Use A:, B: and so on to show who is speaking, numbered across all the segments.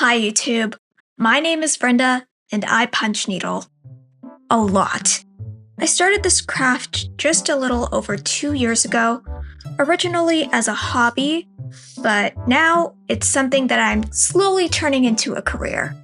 A: Hi YouTube, my name is Brenda and I punch needle a lot. I started this craft just a little over 2 years ago, originally as a hobby, but now it's something that I'm slowly turning into a career.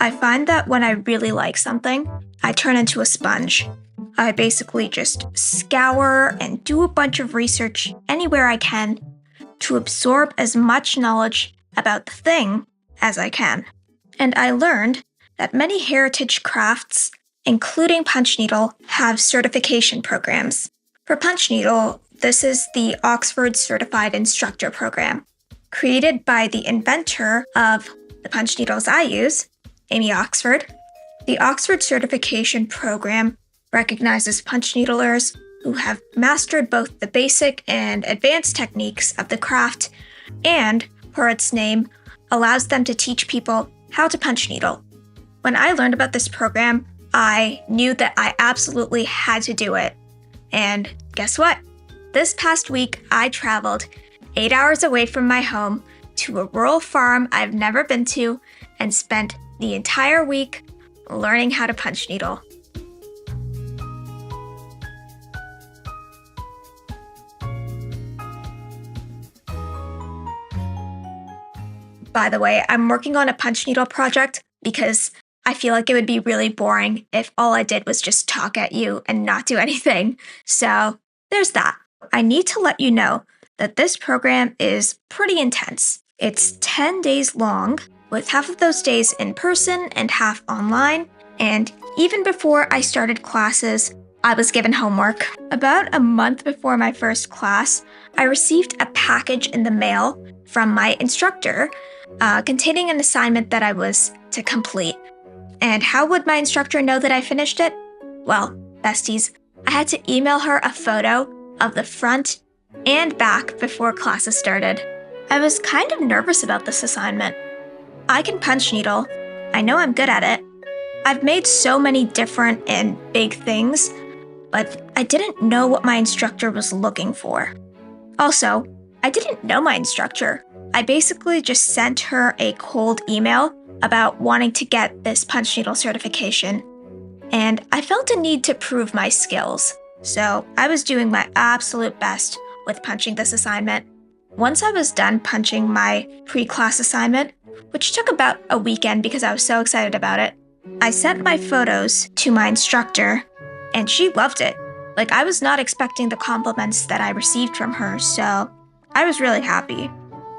A: I find that when I really like something, I turn into a sponge. I basically just scour and do a bunch of research anywhere I can to absorb as much knowledge about the thing as I can. And I learned that many heritage crafts, including punch needle, have certification programs. For punch needle, this is the Oxford Certified Instructor Program, created by the inventor of the punch needles I use, Amy Oxford. The Oxford Certification Program recognizes punch needlers who have mastered both the basic and advanced techniques of the craft and, per its name, allows them to teach people how to punch needle. When I learned about this program, I knew that I absolutely had to do it. And guess what? This past week, I traveled 8 hours away from my home to a rural farm I've never been to and spent the entire week learning how to punch needle. By the way, I'm working on a punch needle project because I feel like it would be really boring if all I did was just talk at you and not do anything. So there's that. I need to let you know that this program is pretty intense. It's 10 days long, with half of those days in person and half online. And even before I started classes, I was given homework. About a month before my first class, I received a package in the mail from my instructor containing an assignment that I was to complete. And how would my instructor know that I finished it? Well, besties, I had to email her a photo of the front and back before classes started. I was kind of nervous about this assignment. I can punch needle. I know I'm good at it. I've made so many different and big things, but I didn't know what my instructor was looking for. Also, I didn't know my instructor. I basically just sent her a cold email about wanting to get this punch needle certification, and I felt a need to prove my skills, so I was doing my absolute best with punching this assignment. Once I was done punching my pre-class assignment, which took about a weekend because I was so excited about it, I sent my photos to my instructor, and she loved it. Like, I was not expecting the compliments that I received from her, so I was really happy.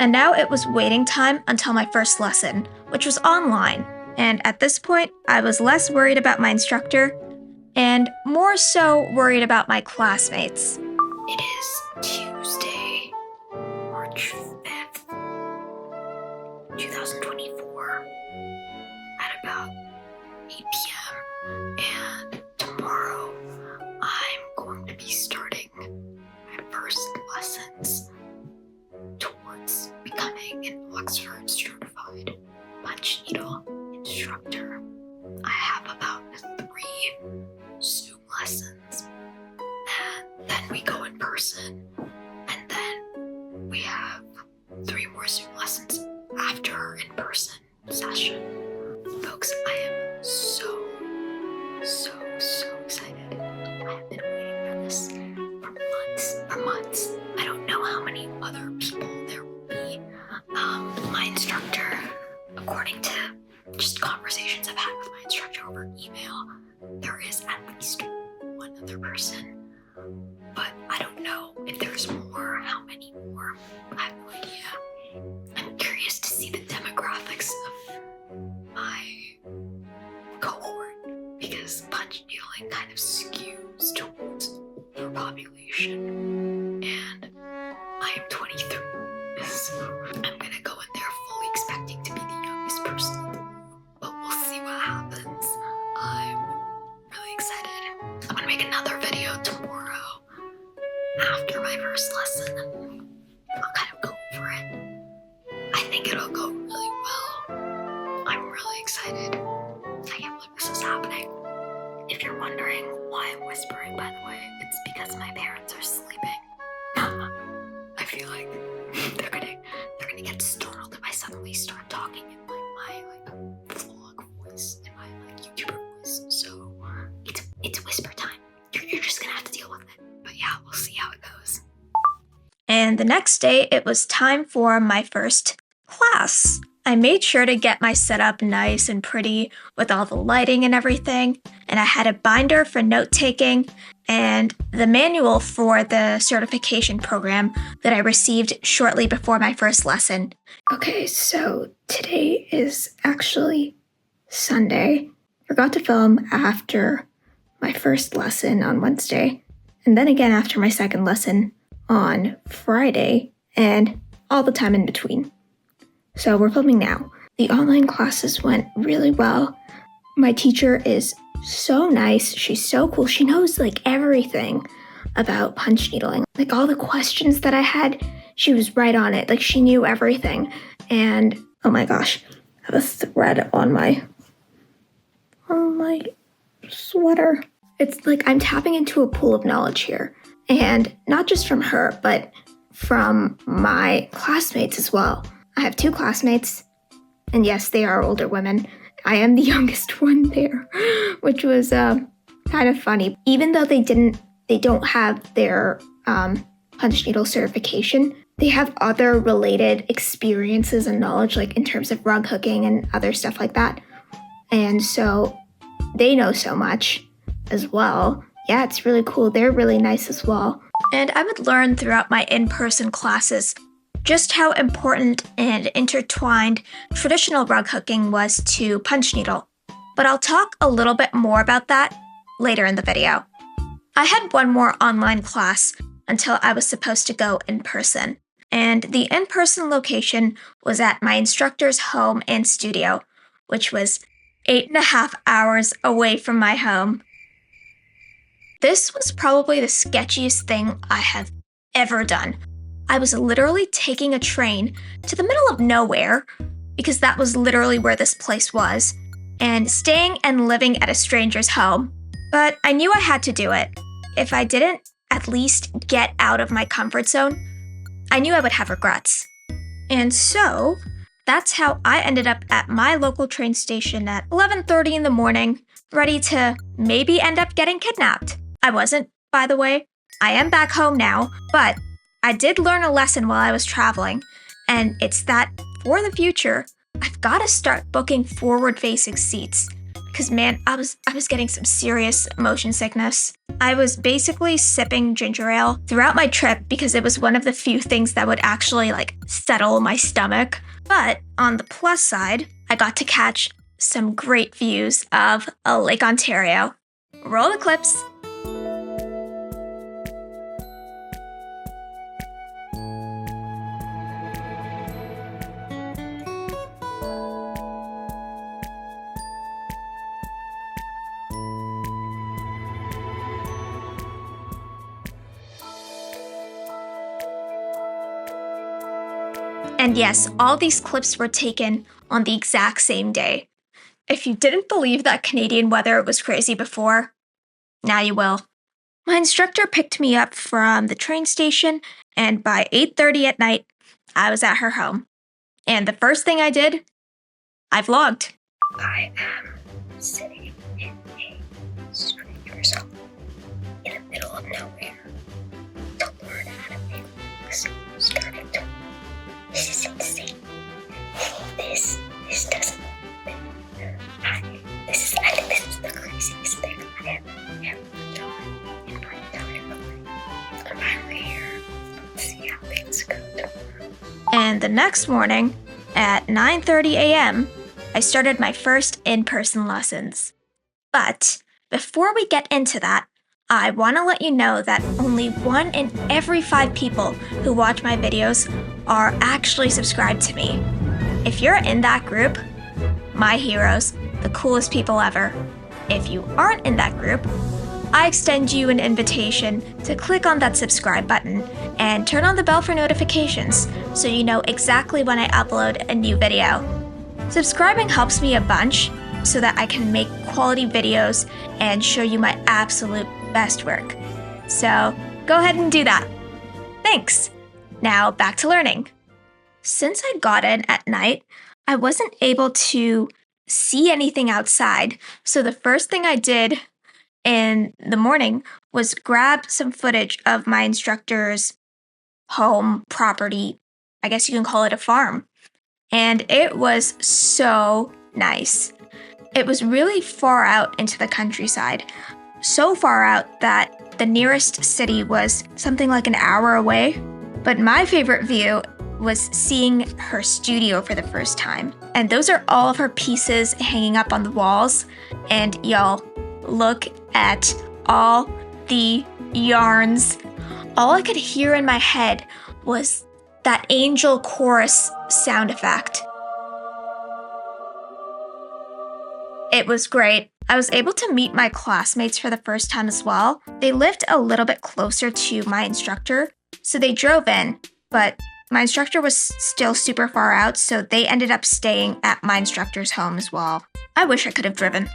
A: And now it was waiting time until my first lesson, which was online. And at this point, I was less worried about my instructor and more so worried about my classmates.
B: It is Tuesday, March 5th, 2024, at about 8 p.m. And tomorrow, I'm going to be starting my first lessons towards becoming an Oxford Certified punch needle instructor. I have about 3 Zoom lessons, and then we go in person, and then we have 3 more Zoom lessons after our in-person session. Folks, I am so excited. I have been waiting for this for months. I don't know how many other people there will be. My instructor, according to just conversations I've had with my instructor over email, there is at least one other person, but I don't know if there's more, how many more. I have no idea. I'm curious to see the demographics of my cohort because punch needling kind of skews towards older population, and I am 23, so I'm gonna go in there fully expecting to be the youngest person in the room, but we'll see what happens. I'm really excited. I'm gonna make another video tomorrow after my first lesson. I'll kind of go over it. I think it'll go really well. I'm really excited. I can't believe this is happening. If you're wondering why I'm whispering, by the way, it's because my parents are sleeping
A: And the next day, it was time for my first class. I made sure to get my setup nice and pretty with all the lighting and everything, and I had a binder for note-taking and the manual for the certification program that I received shortly before my first lesson.
B: Okay, so today is actually Sunday. Forgot to film after my first lesson on Wednesday, and then again after my second lesson on Friday, and all the time in between. So we're filming now. The online classes went really well. My teacher is so nice. She's so cool. She knows like everything about punch needling. Like all the questions that I had, she was right on it. Like she knew everything. And oh my gosh, I have a thread on my sweater. It's like I'm tapping into a pool of knowledge here. And not just from her, but from my classmates as well. I have 2 classmates, and yes, they are older women. I am the youngest one there, which was kind of funny. Even though they don't have their punch needle certification, they have other related experiences and knowledge, like in terms of rug hooking and other stuff like that. And so they know so much as well. Yeah, it's really cool. They're really nice as well.
A: And I would learn throughout my in-person classes just how important and intertwined traditional rug hooking was to punch needle. But I'll talk a little bit more about that later in the video. I had one more online class until I was supposed to go in person. And the in-person location was at my instructor's home and studio, which was 8.5 hours away from my home. This was probably the sketchiest thing I have ever done. I was literally taking a train to the middle of nowhere, because that was literally where this place was, and staying and living at a stranger's home. But I knew I had to do it. If I didn't at least get out of my comfort zone, I knew I would have regrets. And so, that's how I ended up at my local train station at 11:30 in the morning, ready to maybe end up getting kidnapped. I wasn't, by the way. I am back home now, but I did learn a lesson while I was traveling, and it's that for the future, I've got to start booking forward-facing seats. Because man, I was getting some serious motion sickness. I was basically sipping ginger ale throughout my trip because it was one of the few things that would actually settle my stomach. But on the plus side, I got to catch some great views of Lake Ontario. Roll the clips. And yes, all these clips were taken on the exact same day. If you didn't believe that Canadian weather was crazy before, now you will. My instructor picked me up from the train station, and by 8:30 at night, I was at her home. And the first thing I did, I vlogged.
B: I am sitting in a stranger's home in the middle of nowhere to learn how to make things starting to. This is insane. This doesn't happen. I think this is the craziest thing I have ever done in my entire life. I'm finally here. Let's see how things go tomorrow.
A: And the next morning, at 9:30 a.m., I started my first in-person lessons. But before we get into that, I want to let you know that only 1 in every 5 people who watch my videos are actually subscribed to me. If you're in that group, my heroes, the coolest people ever. If you aren't in that group, I extend you an invitation to click on that subscribe button and turn on the bell for notifications so you know exactly when I upload a new video. Subscribing helps me a bunch so that I can make quality videos and show you my absolute best work. So go ahead and do that. Thanks. Now back to learning. Since I got in at night, I wasn't able to see anything outside. So the first thing I did in the morning was grab some footage of my instructor's home property. I guess you can call it a farm. And it was so nice. It was really far out into the countryside, so far out that the nearest city was something like an hour away. But my favorite view was seeing her studio for the first time. And those are all of her pieces hanging up on the walls. And y'all, look at all the yarns. All I could hear in my head was that angel chorus sound effect. It was great. I was able to meet my classmates for the first time as well. They lived a little bit closer to my instructor, so they drove in, but my instructor was still super far out, so they ended up staying at my instructor's home as well. I wish I could have driven.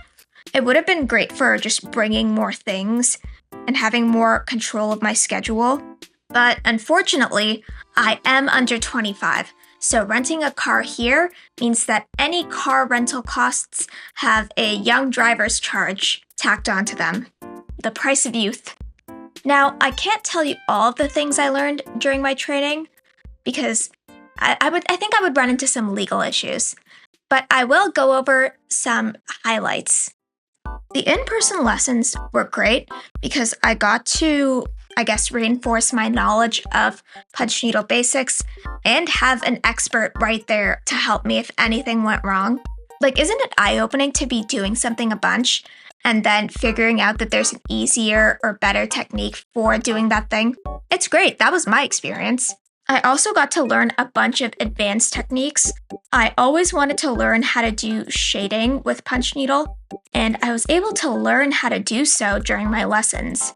A: It would have been great for just bringing more things and having more control of my schedule, but unfortunately, I am under 25. So renting a car here means that any car rental costs have a young driver's charge tacked onto them. The price of youth. Now, I can't tell you all of the things I learned during my training because I think I would run into some legal issues. But I will go over some highlights. The in-person lessons were great because I got to, reinforce my knowledge of punch needle basics and have an expert right there to help me if anything went wrong. Like, isn't it eye-opening to be doing something a bunch and then figuring out that there's an easier or better technique for doing that thing? It's great. That was my experience. I also got to learn a bunch of advanced techniques. I always wanted to learn how to do shading with punch needle, and I was able to learn how to do so during my lessons.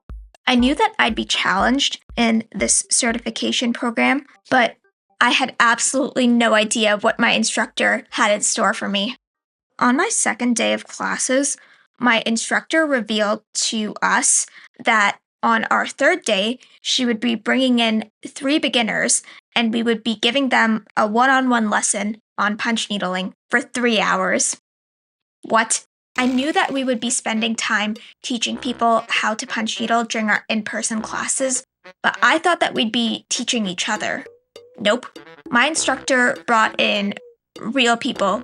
A: I knew that I'd be challenged in this certification program, but I had absolutely no idea what my instructor had in store for me. On my second day of classes, my instructor revealed to us that on our third day, she would be bringing in 3 beginners, and we would be giving them a one-on-one lesson on punch needling for 3 hours. What? I knew that we would be spending time teaching people how to punch needle during our in-person classes, but I thought that we'd be teaching each other. Nope. My instructor brought in real people,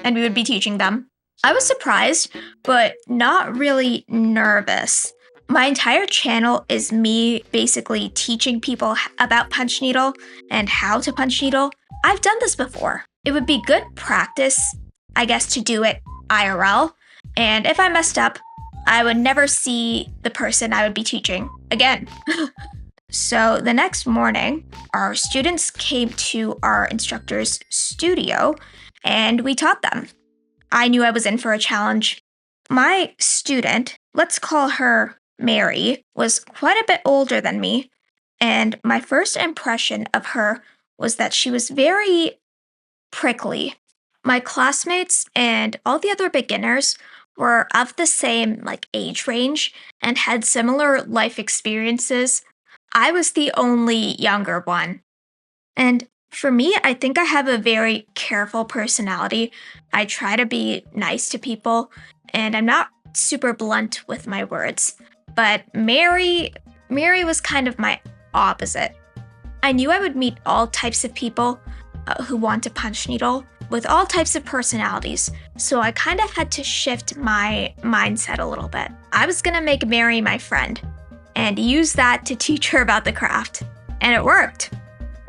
A: and we would be teaching them. I was surprised, but not really nervous. My entire channel is me basically teaching people about punch needle and how to punch needle. I've done this before. It would be good practice, I guess, to do it IRL, and if I messed up, I would never see the person I would be teaching again. So the next morning, our students came to our instructor's studio, and we taught them. I knew I was in for a challenge. My student, let's call her Mary, was quite a bit older than me, and my first impression of her was that she was very prickly. My classmates and all the other beginners were of the same age range and had similar life experiences. I was the only younger one. And for me, I think I have a very careful personality. I try to be nice to people, and I'm not super blunt with my words. But Mary was kind of my opposite. I knew I would meet all types of people who want to punch needle, with all types of personalities, so I kind of had to shift my mindset a little bit. I was gonna make Mary my friend and use that to teach her about the craft, and it worked.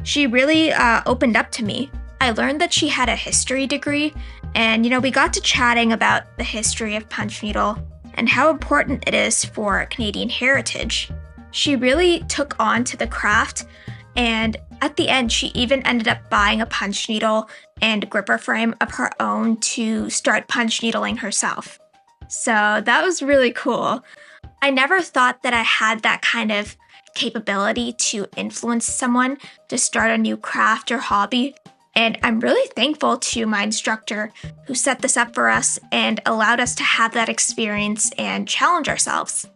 A: She really opened up to me. I learned that she had a history degree, and we got to chatting about the history of punch needle and how important it is for Canadian heritage. She really took on to the craft, and at the end, she even ended up buying a punch needle and gripper frame of her own to start punch needling herself. So that was really cool. I never thought that I had that kind of capability to influence someone to start a new craft or hobby, and I'm really thankful to my instructor who set this up for us and allowed us to have that experience and challenge ourselves.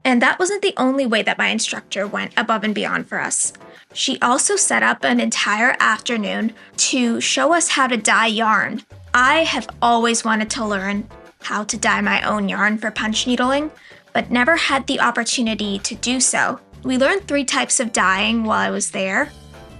A: And that wasn't the only way that my instructor went above and beyond for us. She also set up an entire afternoon to show us how to dye yarn. I have always wanted to learn how to dye my own yarn for punch needling, but never had the opportunity to do so. We learned 3 types of dyeing while I was there.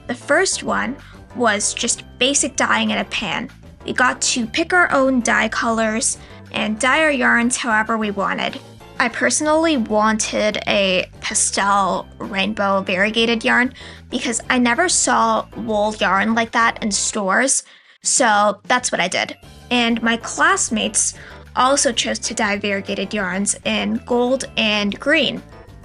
A: The first one was just basic dyeing in a pan. We got to pick our own dye colors and dye our yarns however we wanted. I personally wanted a pastel rainbow variegated yarn because I never saw wool yarn like that in stores, so that's what I did. And my classmates also chose to dye variegated yarns in gold and green.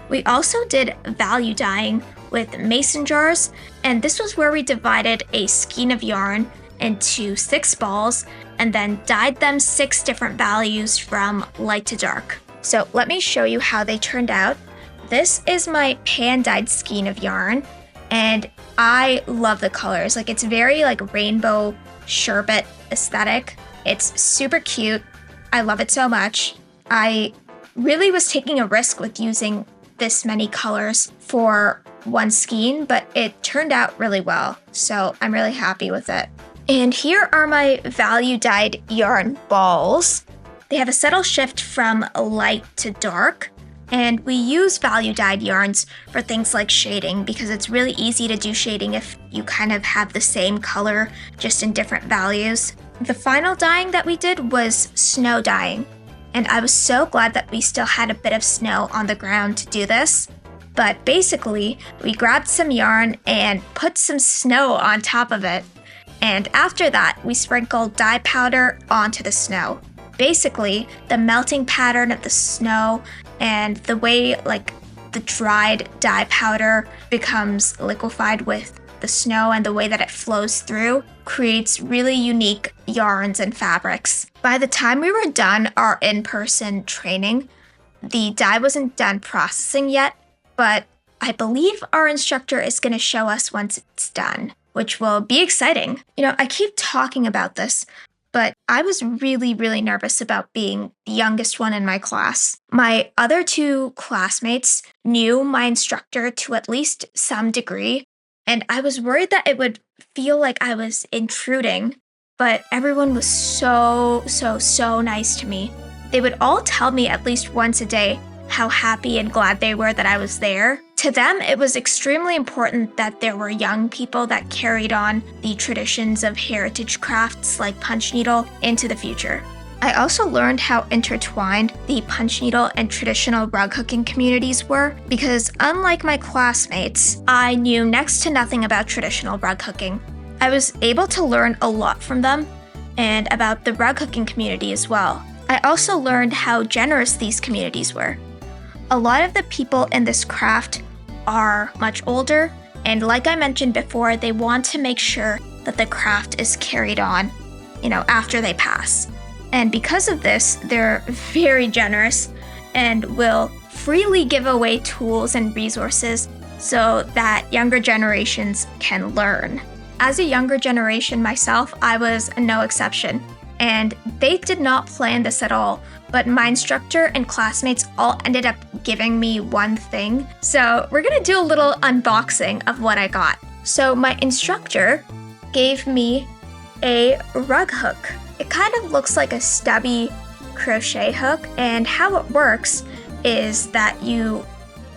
A: We also did value dyeing with mason jars, and this was where we divided a skein of yarn into 6 balls and then dyed them 6 different values from light to dark. So let me show you how they turned out. This is my pan-dyed skein of yarn, and I love the colors. Like, it's very like rainbow sherbet aesthetic. It's super cute. I love it so much. I really was taking a risk with using this many colors for one skein, but it turned out really well. So I'm really happy with it. And here are my value dyed yarn balls. They have a subtle shift from light to dark, and we use value dyed yarns for things like shading because it's really easy to do shading if you kind of have the same color just in different values. The final dyeing that we did was snow dyeing, and I was so glad that we still had a bit of snow on the ground to do this. But basically, we grabbed some yarn and put some snow on top of it, and after that, we sprinkled dye powder onto the snow. Basically, the melting pattern of the snow and the way like the dried dye powder becomes liquefied with the snow and the way that it flows through creates really unique yarns and fabrics. By the time we were done our in-person training, the dye wasn't done processing yet, but I believe our instructor is going to show us once it's done, which will be exciting. You know, I keep talking about this, but I was really, really nervous about being the youngest one in my class. My other 2 classmates knew my instructor to at least some degree, and I was worried that it would feel like I was intruding, but everyone was so nice to me. They would all tell me at least once a day how happy and glad they were that I was there. To them, it was extremely important that there were young people that carried on the traditions of heritage crafts like punch needle into the future. I also learned how intertwined the punch needle and traditional rug hooking communities were because unlike my classmates, I knew next to nothing about traditional rug hooking. I was able to learn a lot from them and about the rug hooking community as well. I also learned how generous these communities were. A lot of the people in this craft are much older, and like I mentioned before, they want to make sure that the craft is carried on, after they pass. And because of this, they're very generous and will freely give away tools and resources so that younger generations can learn. As a younger generation myself, I was no exception, and they did not plan this at all. But my instructor and classmates all ended up giving me one thing. So we're gonna do a little unboxing of what I got. So my instructor gave me a rug hook. It kind of looks like a stubby crochet hook, and how it works is that you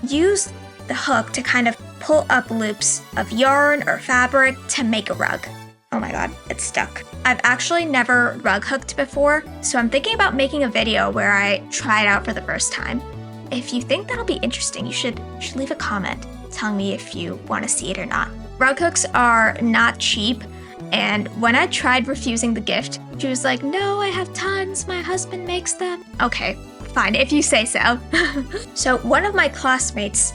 A: use the hook to kind of pull up loops of yarn or fabric to make a rug. Oh my god, it's stuck. I've actually never rug hooked before, so I'm thinking about making a video where I try it out for the first time. If you think that'll be interesting, you should leave a comment telling me if you want to see it or not. Rug hooks are not cheap, and when I tried refusing the gift, she was like, "No, I have tons, my husband makes them." Okay, fine, if you say so. So one of my classmates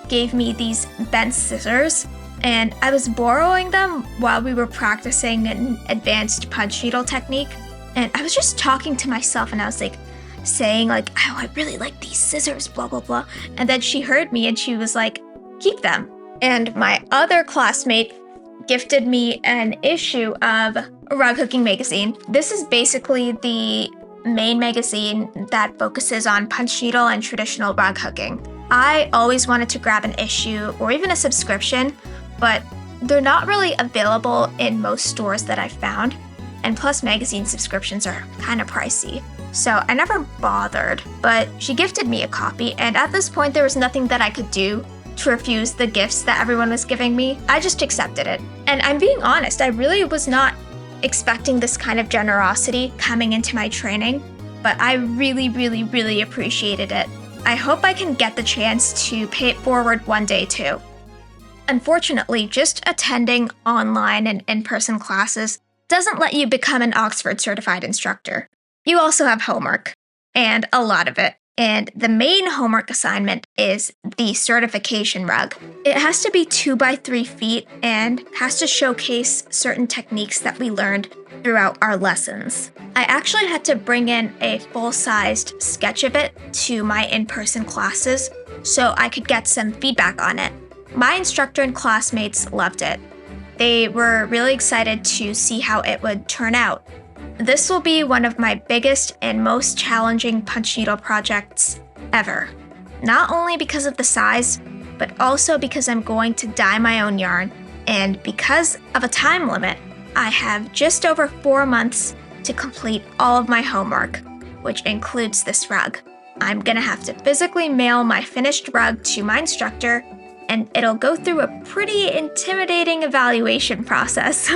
A: gave me these bent scissors, and I was borrowing them while we were practicing an advanced punch needle technique. And I was just talking to myself, and I was like saying oh, I really like these scissors, blah, blah, blah. And then she heard me and she was like, "Keep them." And my other classmate gifted me an issue of Rug Hooking magazine. This is basically the main magazine that focuses on punch needle and traditional rug hooking. I always wanted to grab an issue or even a subscription, but they're not really available in most stores that I've found, and plus magazine subscriptions are kind of pricey, so I never bothered. But she gifted me a copy, and at this point there was nothing that I could do to refuse the gifts that everyone was giving me. I just accepted it. And I'm being honest, I really was not expecting this kind of generosity coming into my training, but I really, really, really appreciated it. I hope I can get the chance to pay it forward one day too. Unfortunately, just attending online and in-person classes doesn't let you become an Oxford certified instructor. You also have homework, and a lot of it. And the main homework assignment is the certification rug. It has to be 2 by 3 feet and has to showcase certain techniques that we learned throughout our lessons. I actually had to bring in a full-sized sketch of it to my in-person classes so I could get some feedback on it. My instructor and classmates loved it. They were really excited to see how it would turn out. This will be one of my biggest and most challenging punch needle projects ever. Not only because of the size, but also because I'm going to dye my own yarn, and because of a time limit. I have just over 4 months to complete all of my homework, which includes this rug. I'm gonna have to physically mail my finished rug to my instructor, and it'll go through a pretty intimidating evaluation process.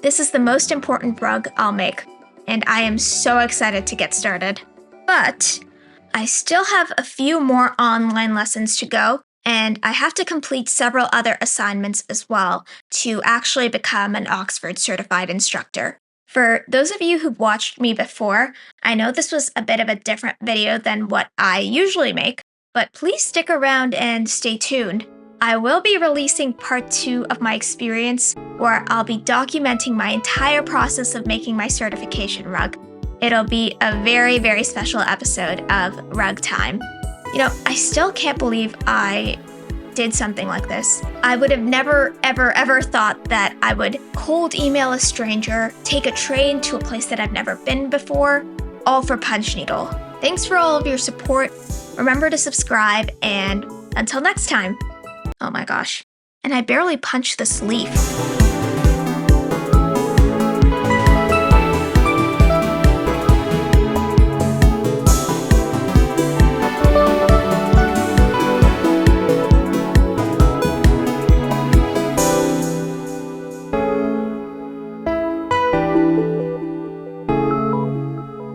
A: This is the most important rug I'll make, and I am so excited to get started. But I still have a few more online lessons to go, and I have to complete several other assignments as well to actually become an Oxford certified instructor. For those of you who've watched me before, I know this was a bit of a different video than what I usually make, but please stick around and stay tuned. I will be releasing part 2 of my experience, where I'll be documenting my entire process of making my certification rug. It'll be a very, very special episode of Rug Time. You know, I still can't believe I did something like this. I would have never, ever, ever thought that I would cold email a stranger, take a train to a place that I've never been before, all for punch needle. Thanks for all of your support. Remember to subscribe, and until next time. Oh my gosh. And I barely punched this leaf.